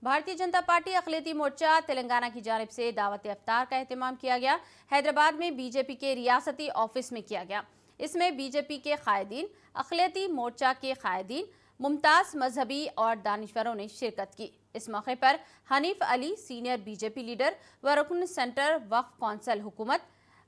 Bharatiya Janata party अक़लियती मोर्चा तेलंगाना की जानिब से दावत इफ्तार का एहतमाम किया गया। हैदराबाद में बीजेपी के रियासती ऑफिस में किया गया। इसमें बीजेपी के कायदीन, अक़लियती मोर्चा के कायदीन, मुमताज़ मजहबी और दानिशवरों ने शिरकत की। इस मौके पर Hanif Ali, senior BJP leader व रुकन सेंटर वक्फ कौंसिल हुकूमत,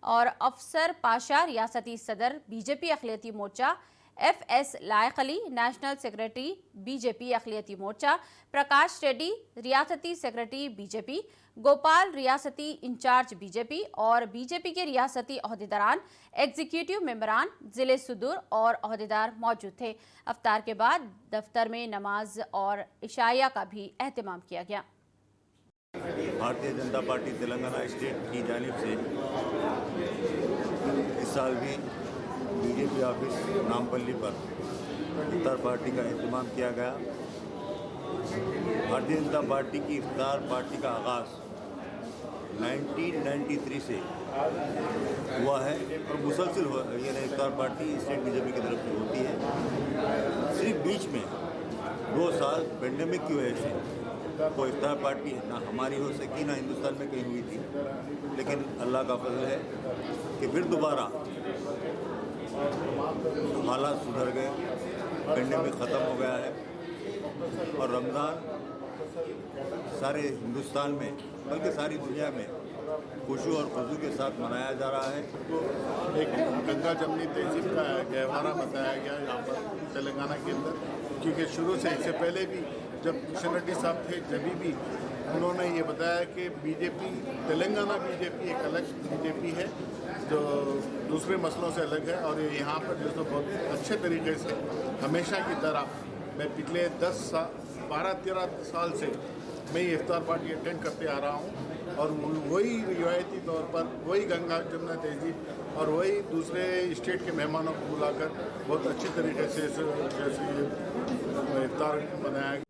और अफसर पाशा, रियासती सदर बीजेपी अक़लियती मोर्चा, FS लायक अली, नेशनल सेक्रेटरी बीजेपी अक़लियती मोर्चा, प्रकाश रेड्डी, रियासती सेक्रेटरी बीजेपी, गोपाल, रियासती इंचार्ज बीजेपी और बीजेपी के रियासती अहदेदारान, एग्जीक्यूटिव मेंबरान, जिले सुदूर और अहदेदार मौजूद थे। अफ्तार के बाद दफ्तर में नमाज और इशाया का भी एहतमाम किया गया। भारतीय जनता पार्टी तेलंगाना स्टेट की जानिब से इस साल भी बीजेपी ऑफिस नामपल्ली पर इफ्तार पार्टी का एहतमाम किया गया। भारतीय जनता पार्टी की इफ्तार पार्टी का आगाज़ 1993 से हुआ है और मुसलसिल यानी इफ्तार पार्टी स्टेट बीजेपी की तरफ से होती है। सिर्फ बीच में 2 साल पेंडेमिक की वजह से कोई इफ्तार पार्टी ना हमारी हो सकी, ना हिंदुस्तान में कहीं हुई थी, लेकिन अल्लाह का फजल है कि फिर दोबारा हालात सुधर गए, पेंडेमिक ख़त्म हो गया है और रमज़ान सारे हिंदुस्तान में बल्कि सारी दुनिया में खुशू और खुशू के साथ मनाया जा रहा है। तो एक गंगा जमनी तहजीब का गहवारा बताया गया यहाँ पर तेलंगाना के अंदर, क्योंकि शुरू से इससे पहले भी जब किशन रेड्डी साहब थे जब भी उन्होंने ये बताया कि बीजेपी तेलंगाना बीजेपी एक अलग बीजेपी है जो दूसरे मसलों से अलग है और यहाँ पर जो तो बहुत अच्छे तरीके से हमेशा की तरह मैं पिछले 12-13 साल से मैं ये इफ्तार पार्टी अटेंड करते आ रहा हूँ और वही रिवायती तौर पर वही गंगा जमुना तहजीब और वही दूसरे स्टेट के मेहमानों को बुलाकर बहुत अच्छी तरीके से जैसे इफ्तार बनाया